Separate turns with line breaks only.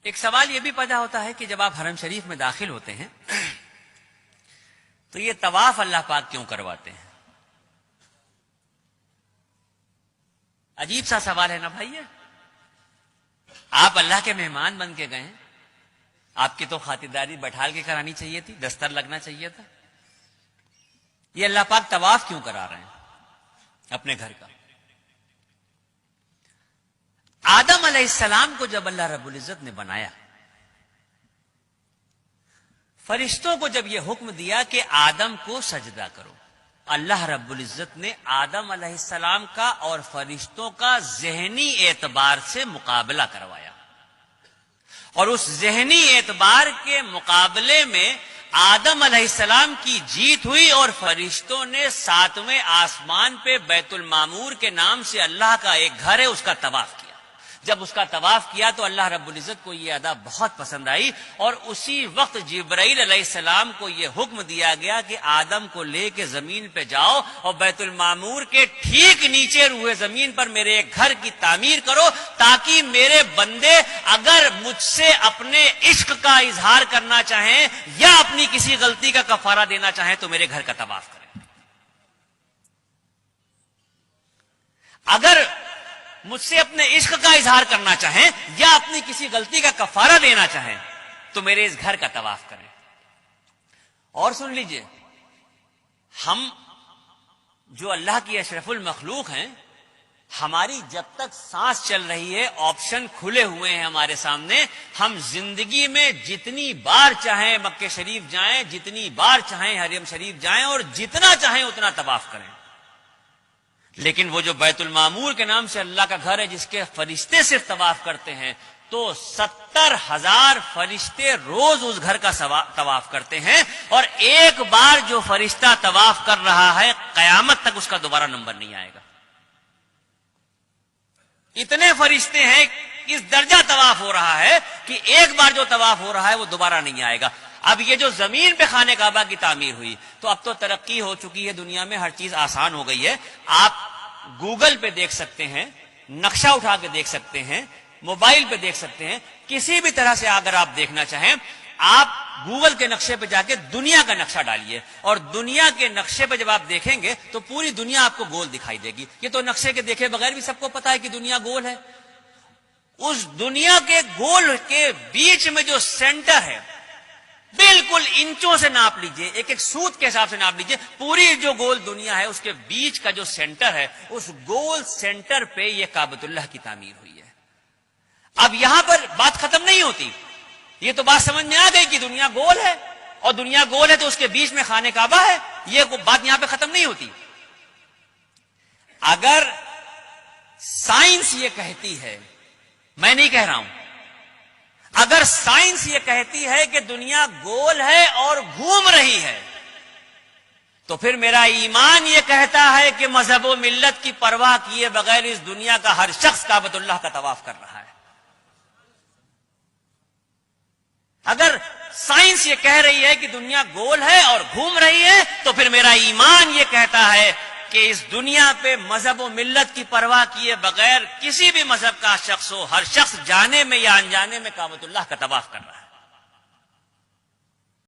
ایک سوال یہ بھی پیدا ہوتا ہے کہ جب آپ حرم شریف میں داخل ہوتے ہیں تو یہ طواف اللہ پاک کیوں کرواتے ہیں؟ عجیب سا سوال ہے نا بھائی. آپ اللہ کے مہمان بن کے گئے ہیں، آپ کی تو خاطرداری بٹھال کے کرانی چاہیے تھی، دستر لگنا چاہیے تھا. یہ اللہ پاک طواف کیوں کرا رہے ہیں اپنے گھر کا؟ آدم علیہ السلام کو جب اللہ رب العزت نے بنایا، فرشتوں کو جب یہ حکم دیا کہ آدم کو سجدہ کرو، اللہ رب العزت نے آدم علیہ السلام کا اور فرشتوں کا ذہنی اعتبار سے مقابلہ کروایا، اور اس ذہنی اعتبار کے مقابلے میں آدم علیہ السلام کی جیت ہوئی، اور فرشتوں نے 7ویں آسمان پہ بیت المعمور کے نام سے اللہ کا ایک گھر ہے اس کا طواف کیا. جب اس کا طواف کیا تو اللہ رب العزت کو یہ ادا بہت پسند آئی، اور اسی وقت جبرائیل علیہ السلام کو یہ حکم دیا گیا کہ آدم کو لے کے زمین پہ جاؤ اور بیت المعمور کے ٹھیک نیچے روئے زمین پر میرے ایک گھر کی تعمیر کرو، تاکہ میرے بندے اگر مجھ سے اپنے عشق کا اظہار کرنا چاہیں یا اپنی کسی غلطی کا کفارہ دینا چاہیں تو میرے گھر کا طواف کریں. اگر مجھ سے اپنے عشق کا اظہار کرنا چاہیں یا اپنی کسی غلطی کا کفارہ دینا چاہیں تو میرے اس گھر کا طواف کریں. اور سن لیجئے، ہم جو اللہ کی اشرف المخلوق ہیں، ہماری جب تک سانس چل رہی ہے آپشن کھلے ہوئے ہیں ہمارے سامنے. ہم زندگی میں جتنی بار چاہیں مکہ شریف جائیں، جتنی بار چاہیں حرم شریف جائیں، اور جتنا چاہیں اتنا طواف کریں. لیکن وہ جو بیت المعمور کے نام سے اللہ کا گھر ہے جس کے فرشتے صرف طواف کرتے ہیں، تو 70,000 فرشتے روز اس گھر کا طواف کرتے ہیں، اور ایک بار جو فرشتہ طواف کر رہا ہے قیامت تک اس کا دوبارہ نمبر نہیں آئے گا. اتنے فرشتے ہیں، اس درجہ طواف ہو رہا ہے کہ ایک بار جو طواف ہو رہا ہے وہ دوبارہ نہیں آئے گا. اب یہ جو زمین پہ خانہ کعبہ کی تعمیر ہوئی، تو اب تو ترقی ہو چکی ہے دنیا میں، ہر چیز آسان ہو گئی ہے. آپ گوگل پہ دیکھ سکتے ہیں، نقشہ اٹھا کے دیکھ سکتے ہیں، موبائل پہ دیکھ سکتے ہیں، کسی بھی طرح سے اگر آپ دیکھنا چاہیں آپ گوگل کے نقشے پہ جا کے دنیا کا نقشہ ڈالیے، اور دنیا کے نقشے پہ جب آپ دیکھیں گے تو پوری دنیا آپ کو گول دکھائی دے گی. یہ تو نقشے کے دیکھے بغیر بھی سب کو پتا ہے کہ دنیا گول ہے. اس دنیا کے گول کے بیچ میں جو سینٹر ہے، بالکل انچوں سے ناپ لیجئے، ایک ایک سوت کے حساب سے ناپ لیجئے، پوری جو گول دنیا ہے اس کے بیچ کا جو سینٹر ہے، اس گول سینٹر پہ یہ کعبۃ اللہ کی تعمیر ہوئی ہے. اب یہاں پر بات ختم نہیں ہوتی، یہ تو بات سمجھ میں آ گئی کہ دنیا گول ہے، اور دنیا گول ہے تو اس کے بیچ میں خانہ کعبہ ہے. یہ بات یہاں پہ ختم نہیں ہوتی. اگر سائنس یہ کہتی ہے، میں نہیں کہہ رہا ہوں، اگر سائنس یہ کہتی ہے کہ دنیا گول ہے اور گھوم رہی ہے، تو پھر میرا ایمان یہ کہتا ہے کہ مذہب و ملت کی پرواہ کیے بغیر اس دنیا کا ہر شخص کعبۃ اللہ کا طواف کر رہا ہے. اگر سائنس یہ کہہ رہی ہے کہ دنیا گول ہے اور گھوم رہی ہے، تو پھر میرا ایمان یہ کہتا ہے کہ اس دنیا پہ مذہب و ملت کی پرواہ کیے بغیر کسی بھی مذہب کا شخص ہو، ہر شخص جانے میں یا انجانے میں کعبۃ اللہ کا طواف کر رہا ہے.